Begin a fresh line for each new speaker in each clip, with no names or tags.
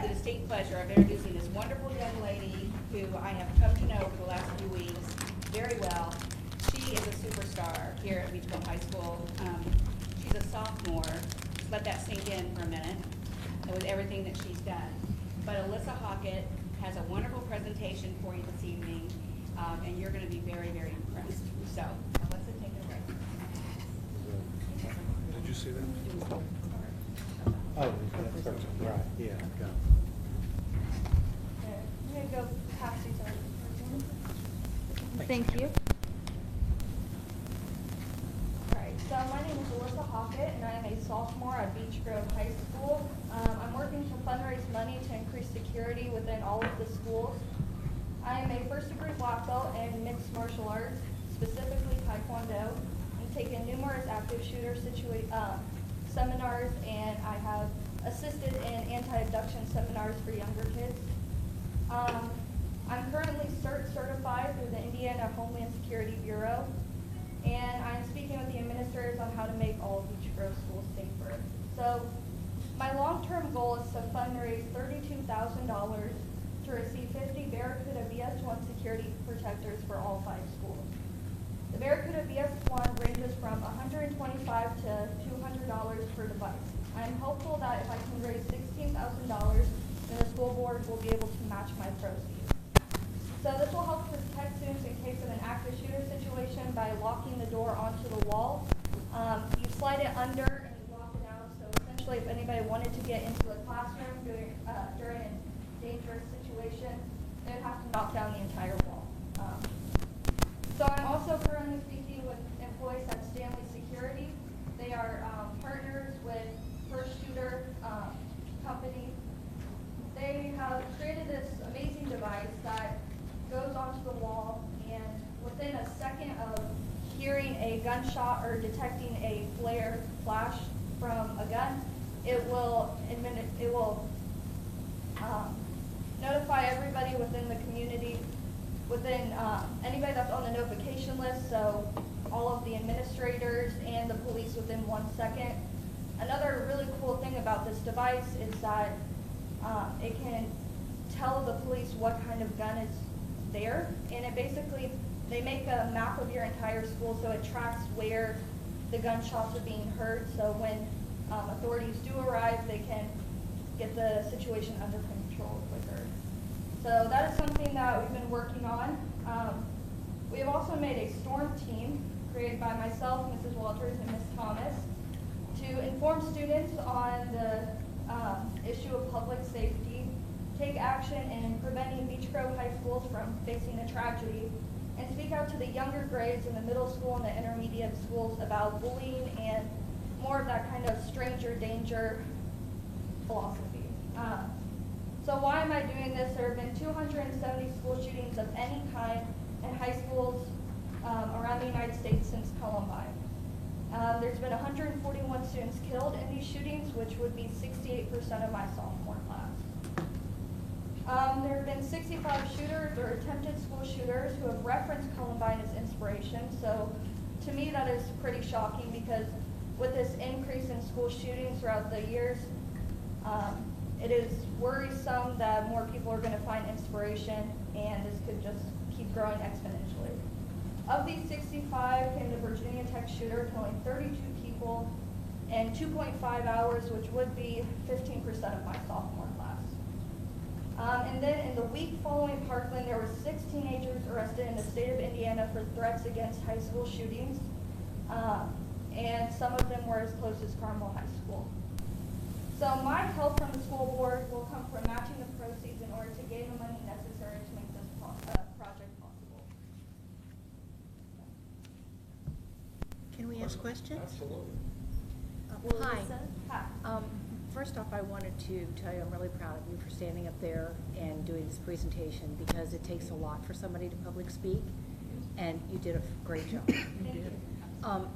have the distinct pleasure of introducing this wonderful young lady who I have come to know for the last few weeks very well. She is a superstar here at Beechville High School. She's a sophomore. Just let that sink in for a minute with everything that she's done. But Alyssa Hockett has a wonderful presentation for you this evening, and you're going to be very, very impressed. So, Alyssa, take it away.
Did you see that?
Oh, that's right, yeah, go.
I'm going to go past these over. Thank you. Alright, so my name is Alyssa Hockett, and I am a sophomore at Beech Grove High School. I'm working to fundraise money to increase security within all of the schools. I am a first-degree black belt in mixed martial arts, specifically Taekwondo, and taken numerous active shooter seminars, and I have assisted in anti-abduction seminars for younger kids. I'm currently certified through the Indiana Homeland Security Bureau, and I'm speaking with the administrators on how to make all of Beech Grove schools safer. So, my long-term goal is to fundraise $32,000 to receive 50 Barracuda VS1 security protectors for all 5 schools. The Barracuda VS1 ranges from $125 to $200 per device. I am hopeful that if I can raise $16,000, then the school board will be able to match my proceeds. So this will help protect students in case of an active shooter situation by locking the door onto the wall. You slide it under and you lock it out, so essentially if anybody wanted to get into a classroom during a dangerous situation, they would have to knock down the entire wall. So I'm also currently speaking with employees at Stanley Security. They are partners with First Shooter company. They have created this amazing device that goes onto the wall, and within a second of hearing a gunshot or detecting a flare flash from a gun, it will notify everybody within the community, within anybody that's on the notification list, so all of the administrators and the police within 1 second. Another really cool thing about this device is that it can tell the police what kind of gun is there, and it basically, they make a map of your entire school so it tracks where the gunshots are being heard, so when authorities do arrive, they can get the situation under control quicker. So that is something that we've been working on. We have also made a storm team created by myself, Mrs. Walters, and Ms. Thomas to inform students on the issue of public safety, take action in preventing Beech Grove High Schools from facing a tragedy, and speak out to the younger grades in the middle school and the intermediate schools about bullying and more of that kind of stranger danger philosophy. So why am I doing this? There have been 270 school shootings of any kind in high schools around the United States since Columbine. There's been 141 students killed in these shootings, which would be 68% of my sophomore class. There have been 65 shooters or attempted school shooters who have referenced Columbine as inspiration. So to me that is pretty shocking, because with this increase in school shootings throughout the years, it is worrisome that more people are going to find inspiration, and this could just keep growing exponentially. Of these 65 came the Virginia Tech shooter, killing 32 people in 2.5 hours, which would be 15% of my sophomore class. And then in the week following Parkland, there were 6 teenagers arrested in the state of Indiana for threats against high school shootings, and some of them were as close as Carmel High School. So my help from the school board will come from matching the proceeds in order to gain the money necessary to make this project possible.
Can we ask questions?
Absolutely.
Hi.
Hi.
First off, I wanted to tell you I'm really proud of you for standing up there and doing this presentation, because it takes a lot for somebody to public speak, and you did a great job.
Thank you.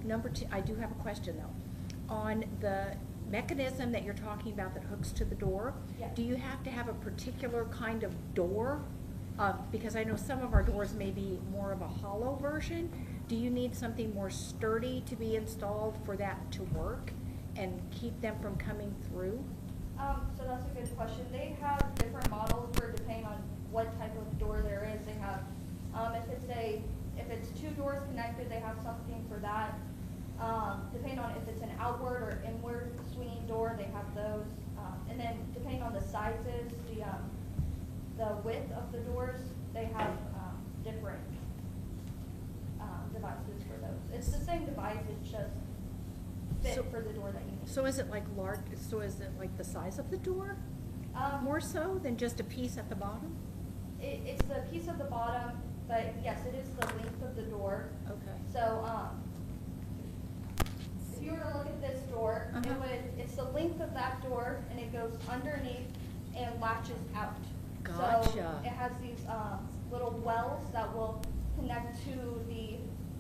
Number 2, I do have a question though. On the mechanism that you're talking about that hooks to the door,
Yes.
do you have to have a particular kind of door? Because I know some of our doors may be more of a hollow version. Do you need something more sturdy to be installed for that to work and keep them from coming through?
So that's a a good question. They have different models for depending on what type of door there is. They have, if it's two doors connected, they have something for that. Depending on if it's an outward or inward swinging door, they have those. And then depending on the sizes, the width of the doors, they have different devices for those. It's the same device, it's just fit
So-
for the door that you need.
So is it like large, so is it like the size of the door? More so than just a piece at the bottom?
It's the piece of the bottom, but yes, it is the length of the door.
Okay.
So, if you were to look at this door, it's the length of that door, and it goes underneath and latches out. So
Gotcha.
it has these little wells that will connect to the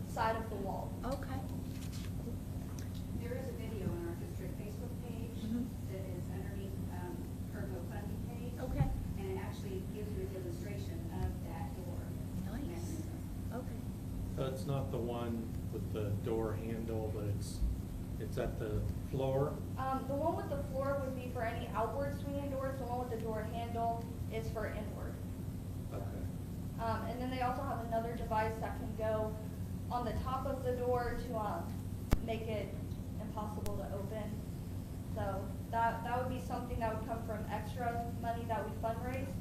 side of the wall.
Okay.
There is a video on our district Facebook page
Mhm.
that is underneath her GoFundMe page.
Okay.
And it actually gives you a demonstration of that door
Nice.
mechanism.
Okay.
So it's not the one with the door handle, but it's at the floor?
The one with the floor would be for any outward swinging doors. The one with the door handle is for inward.
Okay.
And then they also have another device that can go on the top of the door to make it impossible to open. So that would be something that would come from extra money that we fundraise.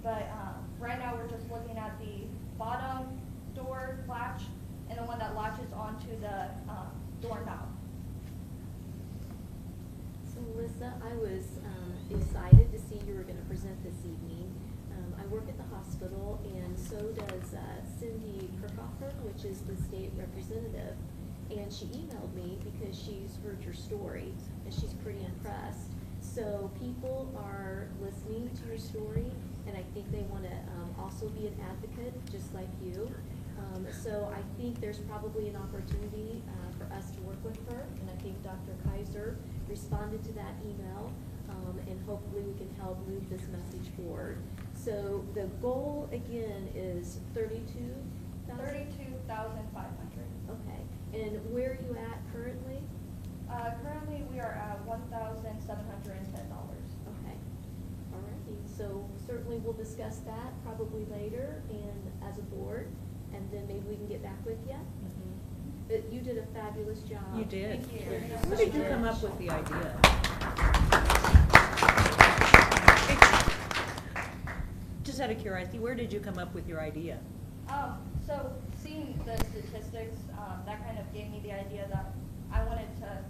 But right now we're just looking at the bottom door latch and the one that latches onto the doorknob.
So Melissa, I was excited to see you were going to present this evening. I work at the hospital, and so does Cindy Kirchhofer, which is the state representative. And she emailed me because she's heard your story, and she's pretty impressed. So people are listening to your story, and I think they want to also be an advocate, just like you. So I think there's probably an opportunity for us to work with her, and I think Dr. Kaiser responded to that email, and hopefully we can help move this message forward. So the goal again is 32,000?
32,500.
Okay, and where are you at currently?
Currently we are at $1,710.
Okay, all righty. So certainly we'll discuss that probably later and as a board, and then maybe we can get back with you. But you did a fabulous job.
You did.
Thank you.
Where did you come up with the idea? Just out of curiosity, where did you come up with your idea?
So seeing the statistics, that kind of gave me the idea that I wanted to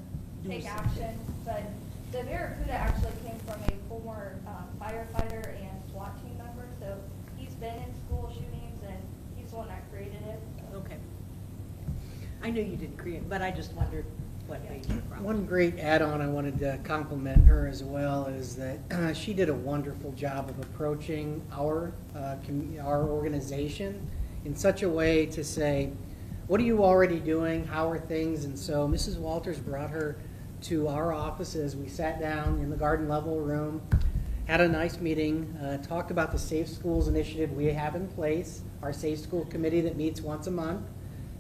Do
take
something.
action. But the Barracuda actually came from a former firefighter and SWAT team member. So he's been in school shootings, and he's the one that created it. So.
Okay. I knew you didn't create, but I just wondered what made you from.
One great add-on I wanted to compliment her as well is that she did a wonderful job of approaching our organization in such a way to say, what are you already doing? How are things? And so Mrs. Walters brought her to our offices. We sat down in the garden level room, had a nice meeting, talked about the Safe Schools initiative we have in place, our Safe School Committee that meets once a month.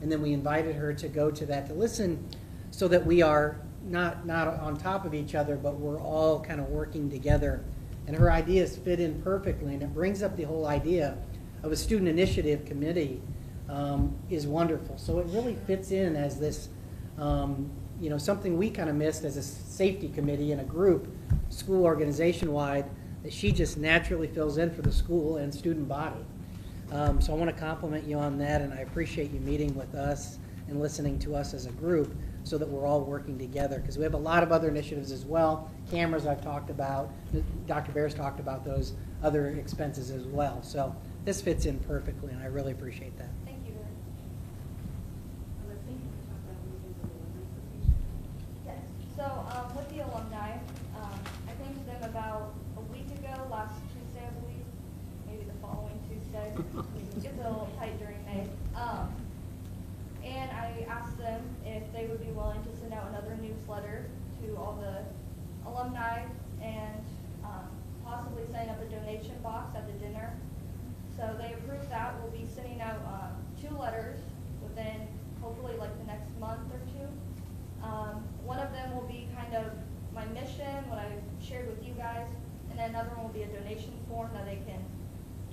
And then we invited her to go to that to listen so that we are not on top of each other, but we're all kind of working together. And her ideas fit in perfectly, and it brings up the whole idea of a student initiative committee is wonderful. So it really fits in as this, something we kind of missed as a safety committee in a group, school organization-wide, that she just naturally fills in for the school and student body. So I want to compliment you on that, and I appreciate you meeting with us and listening to us as a group so that we're all working together, because we have a lot of other initiatives as well. Cameras I've talked about, Dr. Bear's talked about those other expenses as well. So this fits in perfectly, and I really appreciate that.
Thank you. Yes. So with the alumni, I came to them about a week ago, last Tuesday, I believe, maybe the following Tuesday. It gets a little tight during May. And I asked them if they would be willing to send out another newsletter to all the alumni and possibly setting up a donation box at the dinner. So they approved that. We'll be sending out 2 letters within hopefully like the next month or 2. One of them will be kind of my mission, what I shared with you guys, and then then another one will be a donation form that they can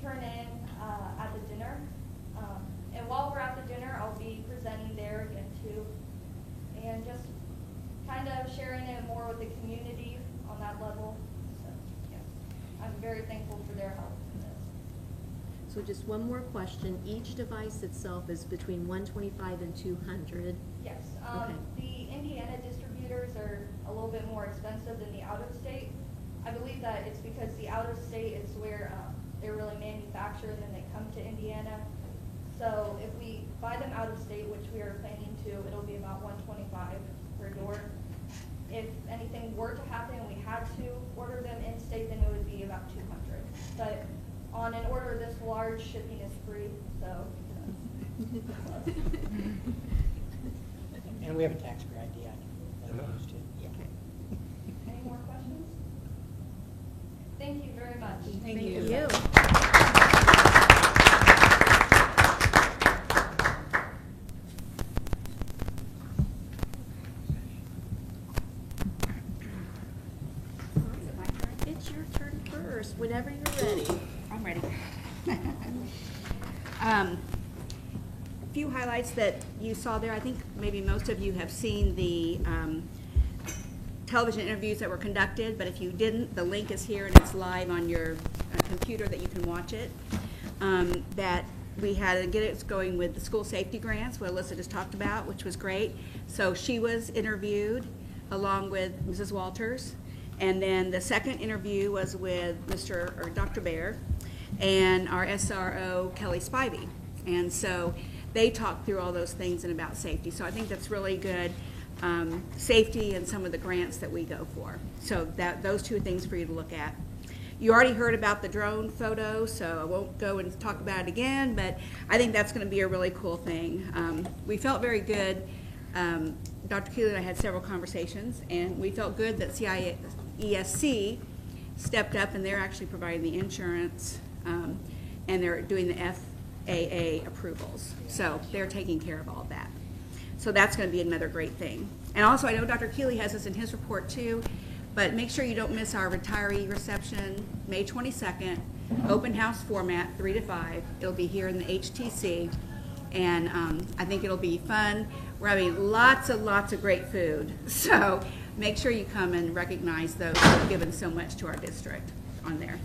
turn in at the dinner. And while we're at the dinner, I'll be presenting there again too, and just kind of sharing it more with the community on that level. So, yes, I'm very thankful for their help in this.
So just one more question. Each device itself is between 125 and 200.
Yes,
Okay.
the Indiana distributors are a little bit more expensive than the out-of-state. I believe that it's because the out-of-state is where they're really manufactured and they come to Indiana. So if we buy them out-of-state, which we are planning to, it'll be about $125 per door. If anything were to happen and we had to order them in-state, then it would be about $200. But on an order this large, shipping is free, so.
And we have a tax-free ID. I can use too.
Any more questions? Thank you very much.
Thank you.
It's your turn first, whenever you're ready.
I'm ready. Few highlights that you saw there. I think maybe most of you have seen the television interviews that were conducted, but if you didn't, the link is here and it's live on your computer that you can watch it. That we had to get it going with the school safety grants, what Alyssa just talked about, which was great. So she was interviewed along with Mrs. Walters. And then the second interview was with Dr. Baer and our SRO, Kelly Spivey. And so they talked through all those things and about safety. So I think that's really good, safety and some of the grants that we go for. So those two things for you to look at. You already heard about the drone photo, so I won't go and talk about it again, but I think that's going to be a really cool thing. We felt very good. Dr. Keeley and I had several conversations, and we felt good that CIESC stepped up, and they're actually providing the insurance, and they're doing the FAA approvals. So they're taking care of all of that. So that's going to be another great thing. And also, I know Dr. Keeley has this in his report too, but make sure you don't miss our retiree reception, May 22nd, open house format, 3 to 5. It'll be here in the HTC, and I think it'll be fun. We're having lots of great food, so make sure you come and recognize those who have given so much to our district on there.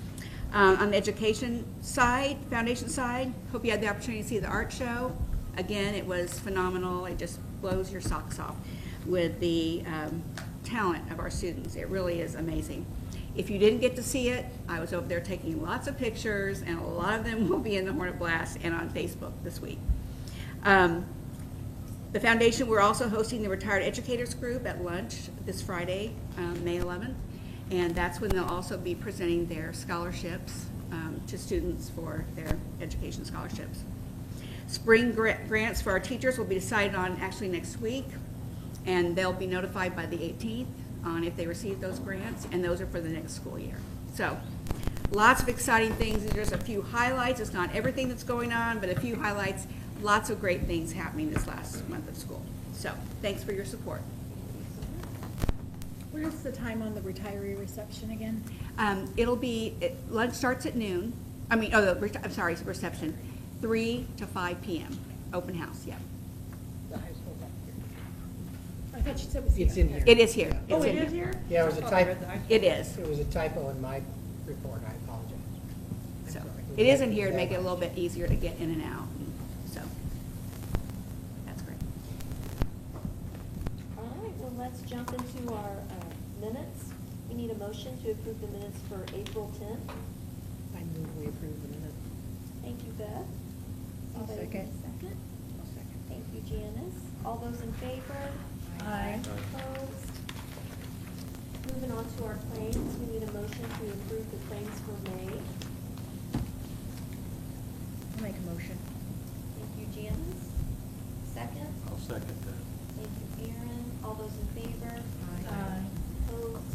On the education side, foundation side, hope you had the opportunity to see the art show. Again, it was phenomenal. It just blows your socks off with the talent of our students. It really is amazing. If you didn't get to see it, I was over there taking lots of pictures, and a lot of them will be in the Hornet Blast and on Facebook this week. The foundation, we're also hosting the Retired Educators Group at lunch this Friday, May 11th, and that's when they'll also be presenting their scholarships to students for their education scholarships. Spring grants for our teachers will be decided on actually next week, and they'll be notified by the 18th on if they receive those grants, and those are for the next school year. So lots of exciting things. There's a few highlights. It's not everything that's going on, but a few highlights. Lots of great things happening this last month of school. So thanks for your support.
Where's the time on the retiree reception again?
Lunch starts at noon. Reception, 3 to 5 p.m. Open house, yeah.
The high school back here. I thought you said it was here.
It's in here.
It is here.
Oh,
It's
it
in
is here?
Yeah, it was a
I thought I
typo.
read the high school.
It is.
It was a typo in my report. I apologize. I'm
So
sorry.
it is in here to make it a little bit easier to get in and out. So that's great.
All right, well, let's jump into our minutes. We need a motion to approve the minutes for April 10th.
I move we approve the minutes.
Thank you, Beth.
I'll
Anybody
second.
Second. Thank you, Janice. All those in favor?
Aye.
Opposed? Moving on to our claims, we need a motion to approve the claims for May.
I'll make a motion.
Thank you, Janice. Second?
I'll second that.
Thank you, Aaron. All those in favor?
Aye.
Opposed?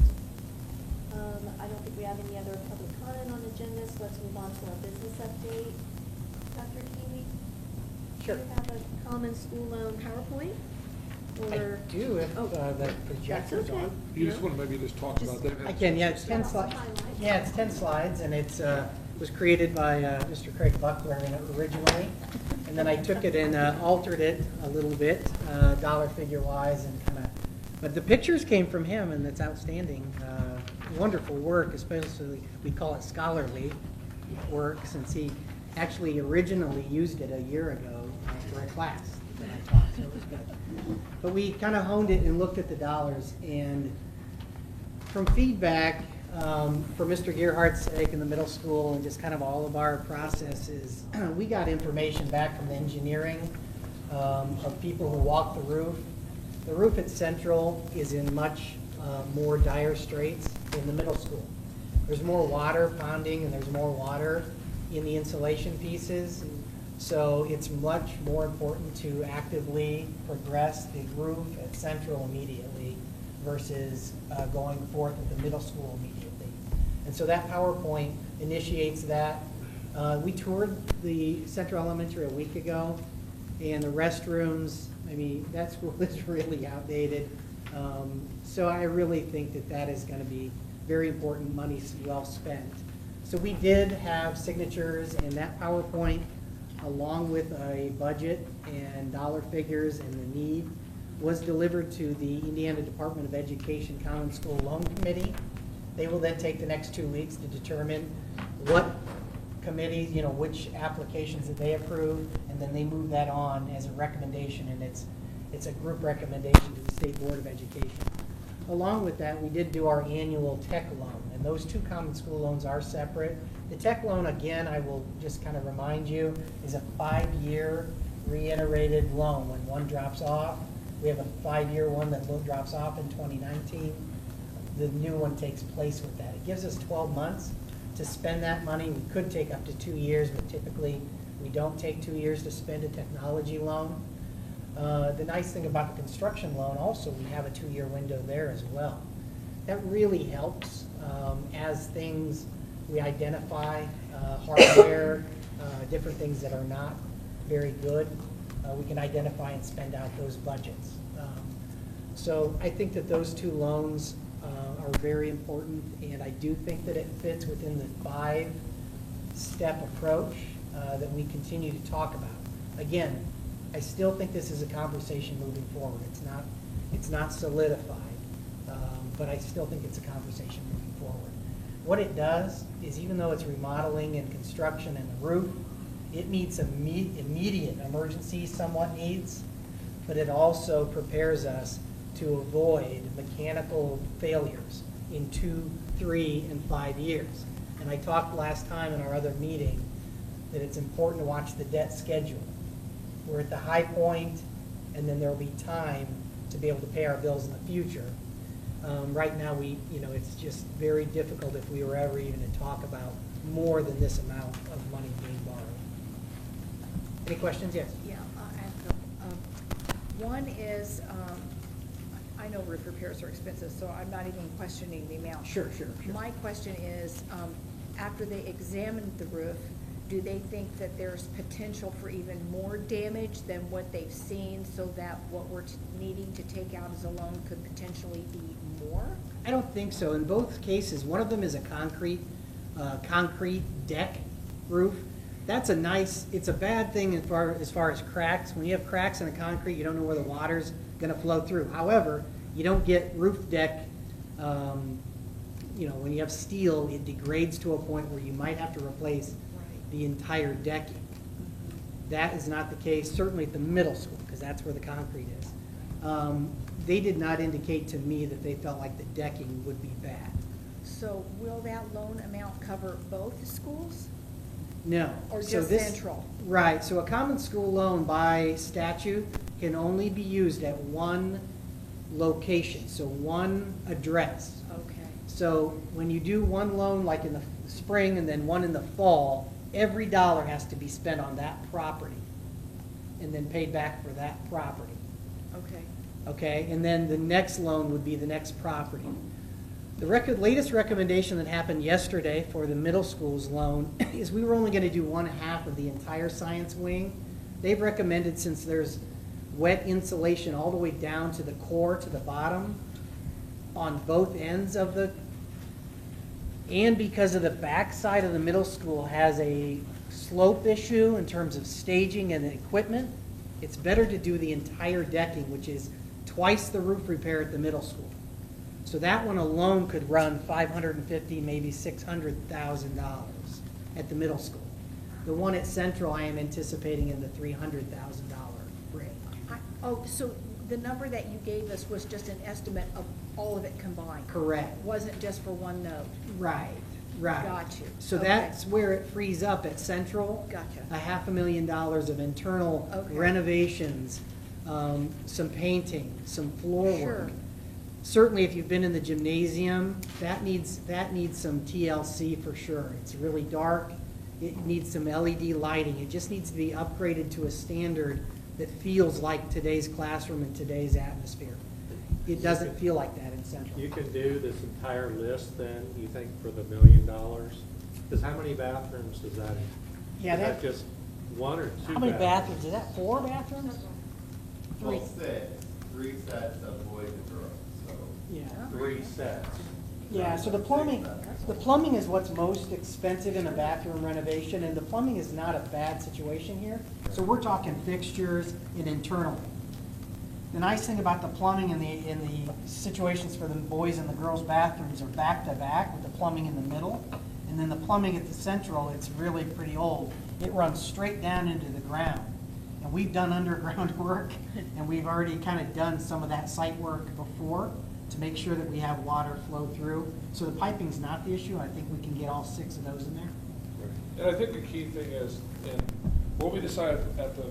I don't think we have any other public comment on the agenda, so let's move on to our business update. Dr. Keeley?
Sure.
Do you have a common school loan PowerPoint?
I
Or?
do if
Oh,
the projector's
that's okay.
on.
You just want to maybe just talk about that?
I can, yeah, it's 10
Just
slides.
highlight.
Yeah, it's 10 slides, and it's was created by Mr. Craig Buckler originally, and then I took it and altered it a little bit, dollar figure wise, and kind of. But the pictures came from him, and it's outstanding. Wonderful work, especially we call it scholarly work, since he actually originally used it a year ago for a class that I taught, so it was good. But we kind of honed it and looked at the dollars, and from feedback for Mr. Gearhart's sake in the middle school and just kind of all of our processes, we got information back from the engineering of people who walk the roof. The roof at Central is in much more dire straits in the middle school. There's more water ponding and there's more water in the insulation pieces. So it's much more important to actively progress the roof at Central immediately versus going forth at the middle school immediately. And so that PowerPoint initiates that. We toured the Central Elementary a week ago, and the restrooms, I mean, that school is really outdated. So I really think that that is going to be very important, money well spent. So we did have signatures, and that PowerPoint, along with a budget and dollar figures and the need, was delivered to the Indiana Department of Education Common School Loan Committee. They will then take the next 2 weeks to determine what committees, you know, which applications that they approve, and then they move that on as a recommendation, and it's a group recommendation to the State Board of Education. Along with that, we did do our annual tech loan, and those two common school loans are separate. The tech loan, again, I will just kind of remind you, is a 5-year reiterated loan. When one drops off, we have a 5-year one that drops off in 2019. The new one takes place with that. It gives us 12 months to spend that money. We could take up to 2 years, but typically we don't take 2 years to spend a technology loan. The nice thing about the construction loan also, we have a 2-year window there as well. That really helps as things, we identify hardware, different things that are not very good. We can identify and spend out those budgets. So I think that those two loans are very important, and I do think that it fits within the 5-step approach that we continue to talk about. Again, I still think this is a conversation moving forward. It's not solidified, but I still think it's a conversation moving forward. What it does is, even though it's remodeling and construction and the roof, it meets immediate emergency somewhat needs, but it also prepares us to avoid mechanical failures in 2, 3, and 5 years. And I talked last time in our other meeting that it's important to watch the debt schedule. We're at the high point, and then there will be time to be able to pay our bills in the future. Right now, it's just very difficult if we were ever even to talk about more than this amount of money being borrowed. Any questions? Yes.
Yeah, I have a couple. One is, I know roof repairs are expensive, so I'm not even questioning the amount.
Sure.
My question is, after they examined the roof, do they think that there's potential for even more damage than what they've seen, so that what we're needing to take out as a loan could potentially be more?
I don't think so. In both cases, one of them is a concrete deck roof. That's a nice, it's a bad thing as far as cracks. When you have cracks in a concrete, you don't know where the water's going to flow through. However, you don't get roof deck, when you have steel, it degrades to a point where you might have to replace the entire decking. That is not the case, certainly at the middle school, because that's where the concrete is. They did not indicate to me that they felt like the decking would be bad.
So will that loan amount cover both schools?
No.
Or
So
just
this-
Central?
Right, so a common school loan by statute can only be used at one location, so one address.
Okay.
So when you do one loan, like in the spring and then one in the fall, every dollar has to be spent on that property and then paid back for that property.
Okay.
Okay, and then the next loan would be the next property. The latest recommendation that happened yesterday for the middle school's loan is we were only going to do 1/2 of the entire science wing. They've recommended, since there's wet insulation all the way down to the core, to the bottom, on both ends of the and because of the backside of the middle school has a slope issue in terms of staging and equipment, it's better to do the entire decking, which is twice the roof repair at the middle school. So that one alone could run $550,000, maybe $600,000 at the middle school. The one at Central, I am anticipating in the $300,000 range.
Oh, so the number that you gave us was just an estimate of all of it combined?
Correct.
Wasn't just for one note?
Right, right.
Got you.
So
Okay.
that's where it frees up at Central.
Gotcha.
$500,000 of internal
Okay.
renovations, some painting, some floor
Sure.
work. Certainly, if you've been in the gymnasium, that needs some TLC for sure. It's really dark. It needs some LED lighting. It just needs to be upgraded to a standard that feels like today's classroom and today's atmosphere. It doesn't feel like that in Central.
You can do this entire list then, you think, for the $1 million? Because how many bathrooms is that?
Yeah,
Is that
that-
just one or two?
How many bathrooms? Is that 4 bathrooms? Three.
Well, 6, 3 sets of boys and girls, so
Yeah.
3 sets.
Yeah, so the plumbing is what's most expensive in a bathroom renovation, and the plumbing is not a bad situation here. So we're talking fixtures and internal. The nice thing about the plumbing in the situations for the boys and the girls' bathrooms are back to back with the plumbing in the middle. And then the plumbing at the Central, it's really pretty old. It runs straight down into the ground. And we've done underground work, and we've already kind of done some of that site work before to make sure that we have water flow through. So the piping's not the issue. I think we can get all 6 of those in there.
And I think the key thing is, and what we decided at the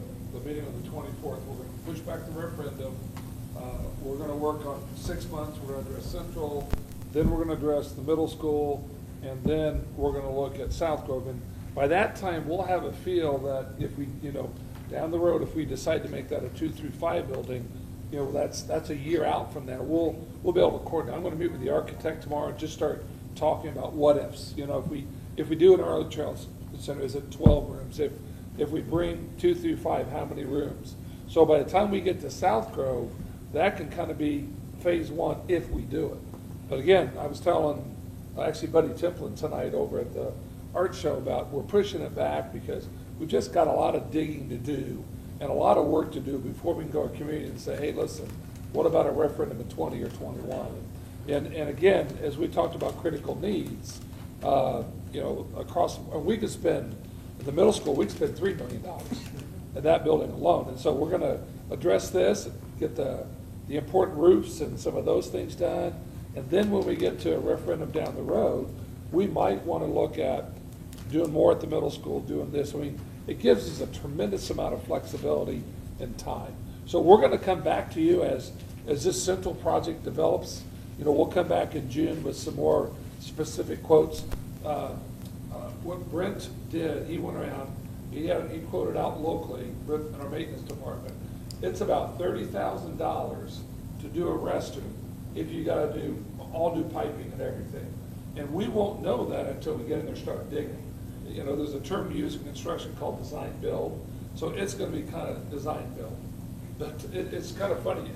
meeting on the 24th, we're going to push back the referendum. We're going to work on 6 months. We're going to address Central, then we're going to address the middle school, and then we're going to look at South Grove. And by that time, we'll have a feel that if we, down the road, if we decide to make that a 2 through 5 building, that's a year out from there. We'll be able to coordinate. I'm going to meet with the architect tomorrow and just start talking about what ifs. If we do an early childhood center, is it 12 rooms? If we bring 2 through 5, how many rooms? So by the time we get to South Grove, that can kind of be phase 1 if we do it. But again, I was telling actually Buddy Templin tonight over at the art show about we're pushing it back because we've just got a lot of digging to do and a lot of work to do before we can go to community and say, hey, listen, what about a referendum in 20 or 21? And again, as we talked about critical needs, we could spend, in the middle school, we could spend $3 million in that building alone. And so we're going to address this, get the important roofs and some of those things done. And then when we get to a referendum down the road, we might want to look at doing more at the middle school, doing this. I mean, it gives us a tremendous amount of flexibility and time. So we're going to come back to you as this central project develops. We'll come back in June with some more specific quotes. What Brent did, he went around, he quoted out locally, Brent in our maintenance department. It's about $30,000 to do a restroom if you got to all do piping and everything. And we won't know that until we get in there and start digging. There's a term used in construction called design build. So it's going to be kind of design build. But it's kind of funny.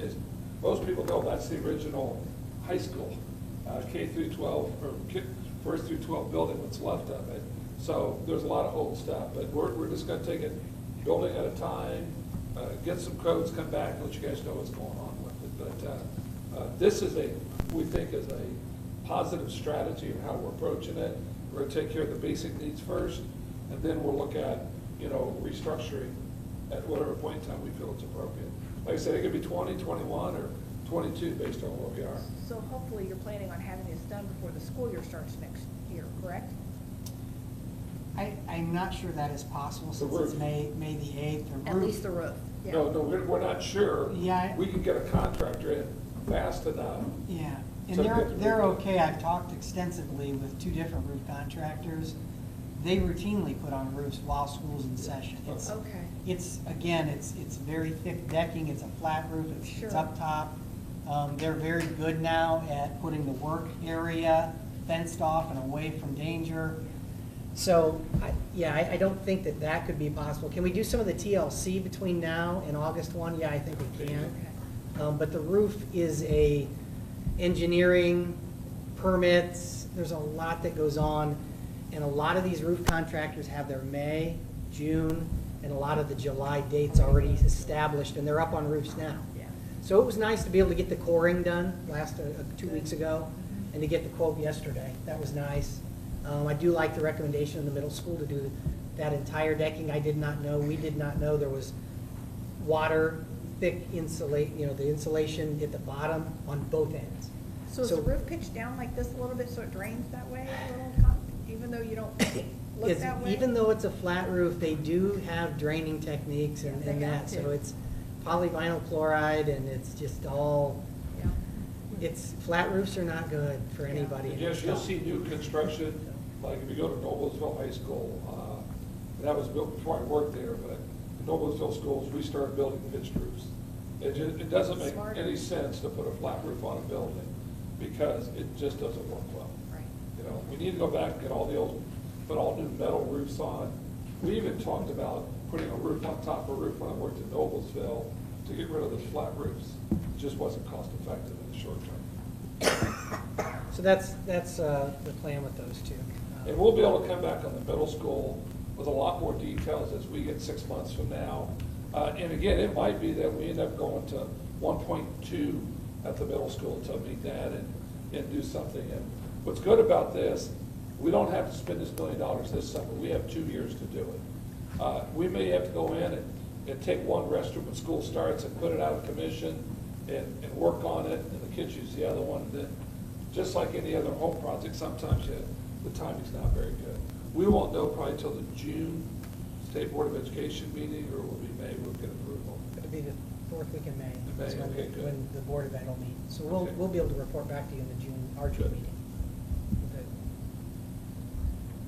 Most people know that's the original high school, K through 12, or first through 12 building, what's left of it. So there's a lot of old stuff. But we're just going to take it building at a time, get some codes, come back, and let you guys know what's going on with it. But this is we think is a positive strategy of how we're approaching it. We're going to take care of the basic needs first, and then we'll look at, restructuring at whatever point in time we feel it's appropriate. Like I said, it could be 20, 21, or 22 based on where we are.
So hopefully you're planning on having this done before the school year starts next year, correct?
I'm not sure that is possible since it's
roof.
May the 8th.
At least the roof. Yeah.
No, we're not sure.
Yeah.
We can get a contractor in fast enough.
Yeah, and
So
they're okay. I've talked extensively with 2 different roof contractors. They routinely put on roofs while school's in session.
Okay.
It's very thick decking. It's a flat roof. It's
Sure.
up top. They're very good now at putting the work area fenced off and away from danger. So, I don't think that could be possible. Can we do some of the TLC between now and August 1? Yeah, I think we can. But the roof is a engineering, permits, there's a lot that goes on, and a lot of these roof contractors have their May, June, and a lot of the July dates already established, and they're up on roofs now.
Yeah.
So it was nice to be able to get the coring done 2 weeks ago, and to get the quote yesterday. That was nice. I do like the recommendation in the middle school to do that entire decking. I did not know, we did not know there was water, thick insulate, the insulation at the bottom on both ends.
So is the roof pitched down like this a little bit so it drains that way a little, even though you don't look
It's-
that way?
Even though it's a flat roof, they do have draining techniques and
Yeah, they
that.
have
So
to.
it's polyvinyl chloride, and it's just all,
Yeah.
flat roofs are not good for anybody.
And yes, you'll see new construction, like if you go to Noblesville High School, that was built before I worked there, but in Noblesville schools, we started building pitched roofs. It doesn't make
Smart.
any sense to put a flat roof on a building, because it just doesn't work well.
Right.
We need to go back and get put all new metal roofs on. We even talked about putting a roof on top of a roof when I worked in Noblesville to get rid of those flat roofs. It just wasn't cost effective in the short term.
So that's the plan with those two.
And we'll be able to come back on the middle school with a lot more details as we get 6 months from now. And again, it might be that we end up going to 1.2 at the middle school to meet that and do something. And what's good about this, we don't have to spend this $1 million this summer. We have 2 years to do it. We may have to go in and take one restroom when school starts and put it out of commission and work on it, and the kids use the other one. And then, just like any other home project, sometimes the timing's not very good. We won't know probably till the June State Board of Education meeting, or will be May, we'll get approval.
It'll be the fourth week in May.
In May,
is when-
okay, good.
When the Board of Ed will meet. So
Okay.
we'll be able to report back to you in the our June
Good.
meeting.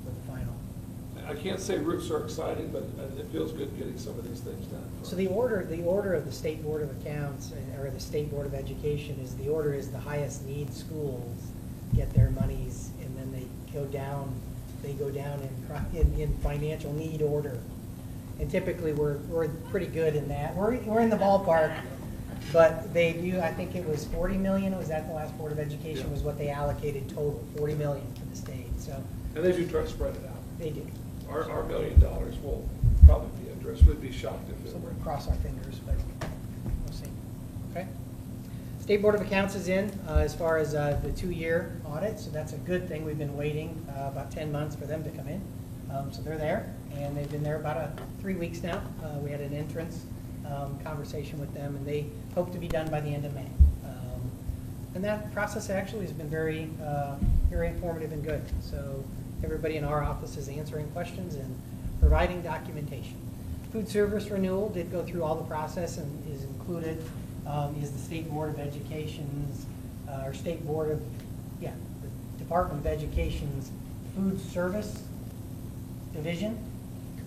With the final.
I can't say roofs are exciting, but it feels good getting some of these things done.
So the order of the State Board of Accounts, or the State Board of Education, is the order is the highest need schools get their monies, and then they go down in financial need order. And typically, we're pretty good in that. We're in the ballpark, but they do, I think it was 40 million, was that the last Board of Education,
Yeah.
was what they allocated total, 40 million for the state, so
And they do try to spread it out.
they do.
Our $1 million will probably be addressed. We'd be shocked if
So
it
we'll
weren't.
cross our fingers, but we'll see. Okay? State Board of Accounts is in as far as the 2-year audit, so that's a good thing. We've been waiting about 10 months for them to come in. So they're there, and they've been there about 3 weeks now. We had an entrance conversation with them, and they hope to be done by the end of May. And that process actually has been very, very informative and good. So everybody in our office is answering questions and providing documentation. Food service renewal did go through all the process and is included, is the State Board of Education's, or State Board of, the Department of Education's food service division.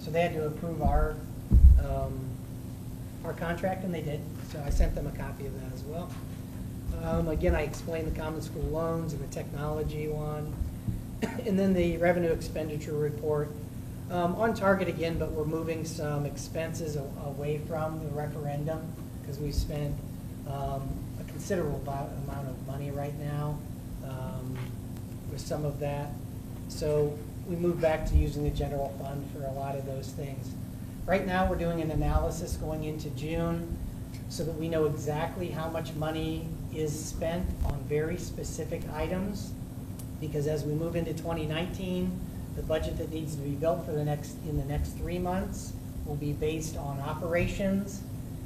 So they had to approve our contract, and they did. So I sent them a copy of that as well. Again, I explained the common school loans and the technology one. And then the revenue expenditure report. On target again, but we're moving some expenses away from the referendum because we spent a considerable amount of money right now with some of that. So we moved back to using the general fund for a lot of those things. Right now, we're doing an analysis going into June so that we know exactly how much money is spent on very specific items. Because as we move into 2019, the budget that needs to be built for in the next 3 months will be based on operations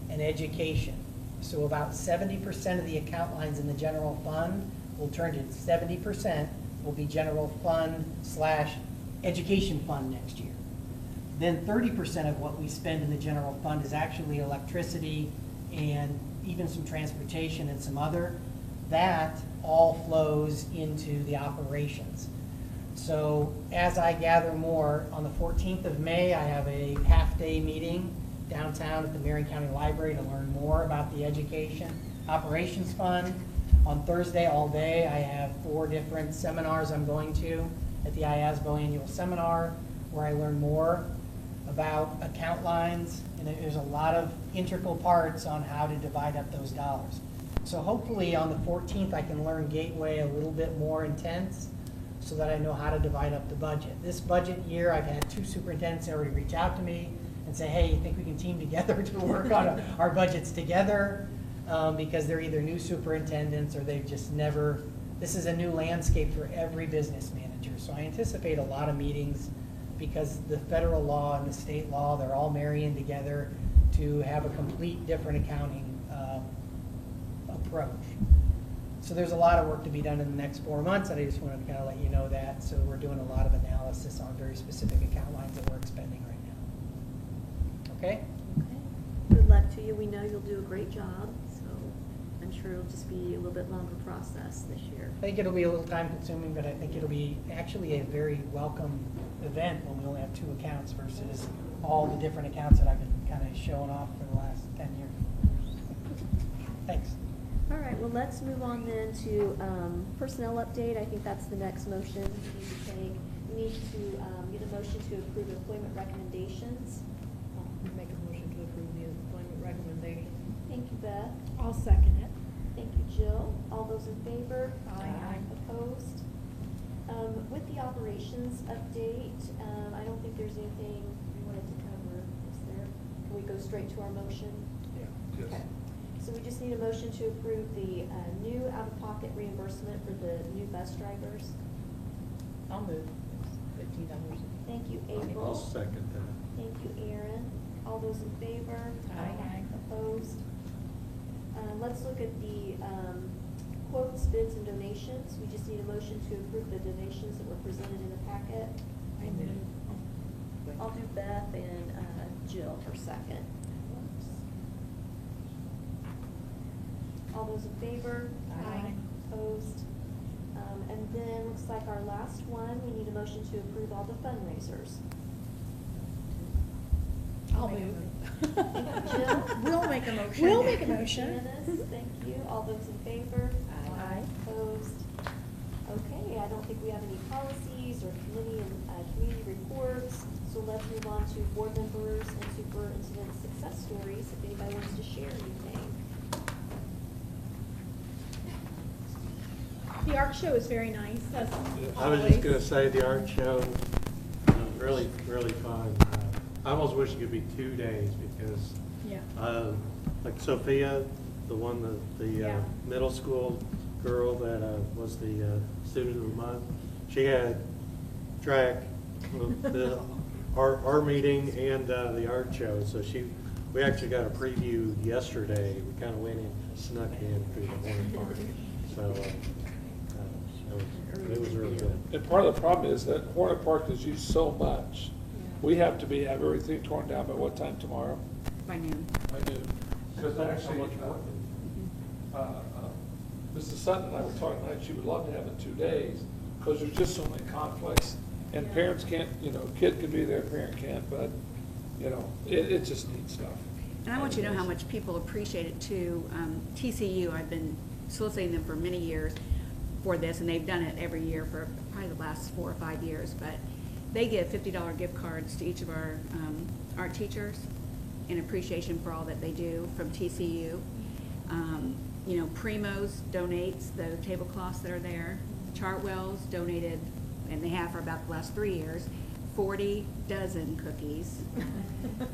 and education. So about 70% of the account lines in the general fund will turn to 70% will be general fund / education fund next year. Then 30% of what we spend in the general fund is actually electricity and even some transportation and some other. That all flows into the operations. So as I gather more, on the 14th of May, I have a half-day meeting downtown at the Marion County Library to learn more about the Education Operations Fund. On Thursday all day, I have 4 different seminars I'm going to at the IASBO annual seminar where I learn more about account lines, and there's a lot of integral parts on how to divide up those dollars. So hopefully on the 14th, I can learn Gateway a little bit more intense so that I know how to divide up the budget. This budget year, I've had 2 superintendents already reach out to me and say, hey, you think we can team together to work on our budgets together? Because they're either new superintendents or they've just never, this is a new landscape for every business manager. So I anticipate a lot of meetings because the federal law and the state law, they're all marrying together to have a complete different accounting approach. So there's a lot of work to be done in the next 4 months, and I just wanted to kind of let you know that. So we're doing a lot of analysis on very specific account lines that we're expending right now. Okay?
Okay. Good luck to you. We know you'll do a great job, so I'm sure it'll just be a little bit longer process this year.
I think it'll be a little time consuming, but I think it'll be actually a very welcome event when we only have 2 accounts versus all the different accounts that I've been kind of showing off for the last 10 years. Thanks.
All right, well, let's move on then to personnel update. I think that's the next motion we need to take. We need to get a motion to approve employment recommendations.
Make a motion to approve the employment recommendation.
Thank you, Beth.
I'll second it.
Thank you, Jill. All those in favor?
Aye.
Opposed? With the operations update, I don't think there's anything we wanted to cover, is there? Can we go straight to our motion?
Yes.
Okay. So we just need a motion to approve the new out-of-pocket reimbursement for the new bus drivers.
I'll move. $15.
Thank you,
I'll
April.
second that.
Thank you, Aaron. All those in favor?
Aye.
Opposed? Let's look at the quotes, bids, and donations. We just need a motion to approve the donations that were presented in the packet.
I move.
I'll do Beth and Jill for second. All those in favor?
Aye.
Opposed? And then, looks like our last one, we need a motion to approve all the fundraisers.
I'll move.
Jill?
We'll make a motion.
We'll make a motion. Janice, thank you. All those in favor?
Aye.
Opposed? Okay, I don't think we have any policies or committee and community reports, so let's move on to board members and superintendent success stories, if anybody wants to share anything.
The art show is very nice, as
I was just gonna say, the art show, really, really fun. I almost wish it could be 2 days because,
Yeah.
like Sophia, the one, the
Yeah.
middle school girl that was the student of the month, she had track, our meeting and the art show. So we actually got a preview yesterday. We kind of went in, snuck in through the morning part. So it was really good.
And part of the problem is that Hornet Park is used so much. We have to have everything torn down by what time tomorrow?
By noon.
I do. Because actually, Mrs. Sutton and I were talking tonight, she would love to have it 2 days, because there's just so many conflicts, and parents can't, kid can be there, parent can't, but, it just needs stuff.
And I want you to know how much people appreciate it too. TCU, I've been soliciting them for many years for this, and they've done it every year for probably the last 4 or 5 years, but they give $50 gift cards to each of our art teachers in appreciation for all that they do from TCU. Primos donates the tablecloths that are there. Chartwell's donated, and they have for about the last 3 years, 40 dozen cookies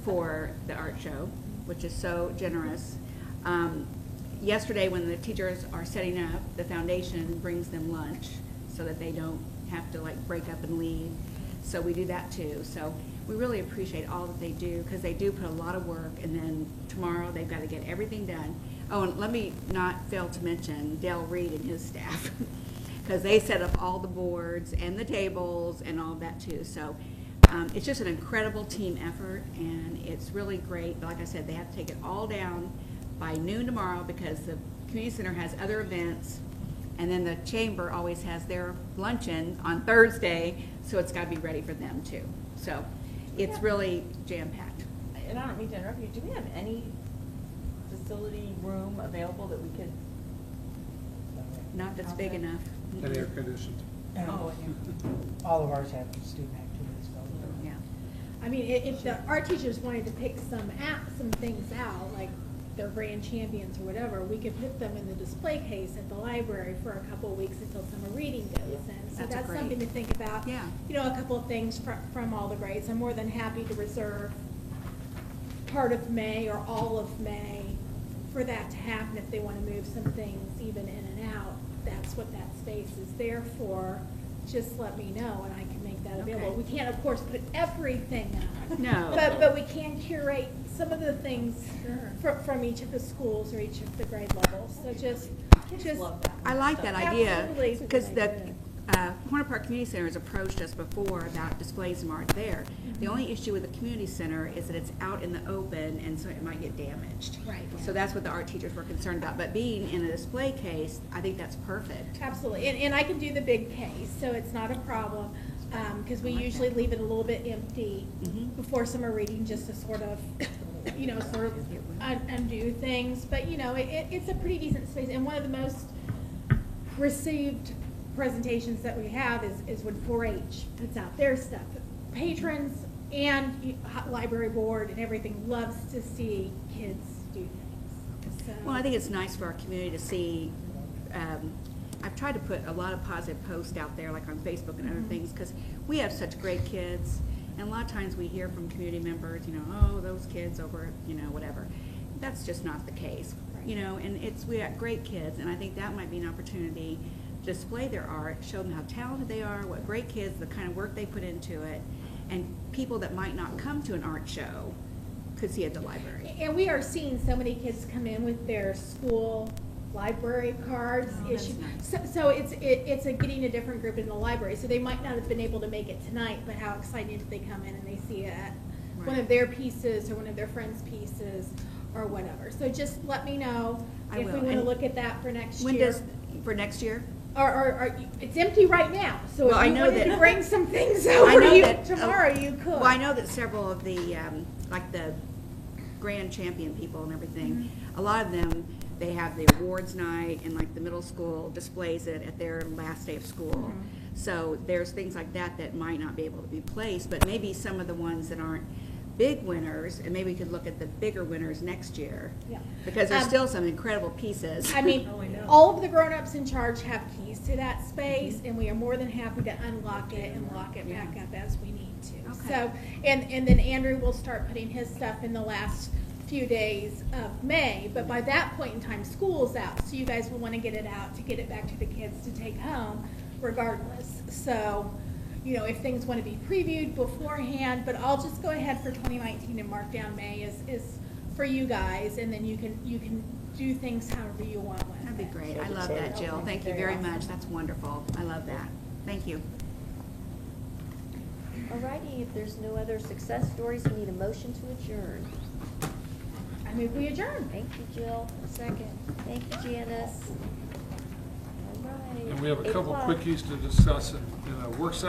for the art show, which is so generous. Yesterday, when the teachers are setting up, the foundation brings them lunch so that they don't have to break up and leave. So we do that too. So we really appreciate all that they do, because they do put a lot of work, and then tomorrow they've got to get everything done. Oh, and let me not fail to mention Dale Reed and his staff, because they set up all the boards and the tables and all of that too. So it's just an incredible team effort, and it's really great. But like I said, they have to take it all down by noon tomorrow, because the community center has other events, and then the chamber always has their luncheon on Thursday, so it's got to be ready for them too. So it's really jam-packed.
And I don't mean to interrupt you, do we have any facility room available that we could?
Not that's big enough.
And air conditioned.
Oh,
All of ours have student activities.
Yeah.
I mean, if the art teachers wanted to pick some things out, like
they're grand champions or whatever, we could put them in the display case at the library for a couple of weeks until summer reading goes in. So that's
great.
something to think about.
Yeah.
You know, a couple of things from all the grades. I'm more than happy to reserve part of May or all of May for that to happen if they want to move some things even in and out. That's what that space is there for. Just let me know and I can make that available.
Okay.
We can't, of course, put everything out.
No.
But we can curate some of the things from each of the schools or each of the grade levels. So just.
love that.
I like that idea,
Absolutely.
because the Corner Park Community Center has approached us before about displays and art there. The only issue with the community center is that it's out in the open, and so it might get damaged.
Right.
So that's what the art teachers were concerned about, but being in a display case, I think that's perfect.
Absolutely, and I can do the big case, so it's not a problem, because we
I like
usually
that.
leave it a little bit empty
Mhm.
before summer reading, just to sort of, undo things, but, it's a pretty decent space, and one of the most received presentations that we have is when 4-H puts out their stuff. Patrons and library board and everything loves to see kids do things, so.
Well, I think it's nice for our community to see, I've tried to put a lot of positive posts out there, like on Facebook and other things, because we have such great kids, and a lot of times we hear from community members, oh, those kids over, whatever. That's just not the case, and we got great kids, and I think that might be an opportunity to display their art, show them how talented they are, what great kids, the kind of work they put into it, and people that might not come to an art show could see it at the library.
And we are seeing so many kids come in with their school library cards
Oh, that's
issued.
nice.
So it's getting a different group in the library. So they might not have been able to make it tonight, but how excited if they come in and they see it at one
Right.
of their pieces or one of their friends' pieces or whatever. So just let me know
I
if we
will.
want to
And
look at that for next
When
year.
does, for next year?
Or it's empty right now. So
Well, I
if you
know
wanted
that-
to bring some things
I
over
know
you
that-
tomorrow, you could.
Well, I know that several of the, like the grand champion people and everything, a lot of them, they have the awards night, and like the middle school displays it at their last day of school. So there's things like that that might not be able to be placed, but maybe some of the ones that aren't big winners, and maybe we could look at the bigger winners next year.
Yeah.
Because there's
Um,
still some incredible pieces.
I mean,
Oh, I know.
all of the grown-ups in charge have keys to that space, and we are more than happy to unlock it and lock it back up as we need to.
Okay.
So, and then Andrew will start putting his stuff in the last few days of May, but by that point in time, school's out, so you guys will want to get it out to get it back to the kids to take home regardless. So, if things want to be previewed beforehand, but I'll just go ahead for 2019 and mark down May is for you guys, and then you can do things however you want with
That'd be
it.
great. I love that, Jill. Thank you very much. That's wonderful. I love that. Thank you.
Alrighty, if there's no other success stories, we need a motion to adjourn.
I move we adjourn.
Thank you, Jill. A second. Thank you, Janice. All right.
And we have a couple
8 o'clock.
quickies to discuss in a work session.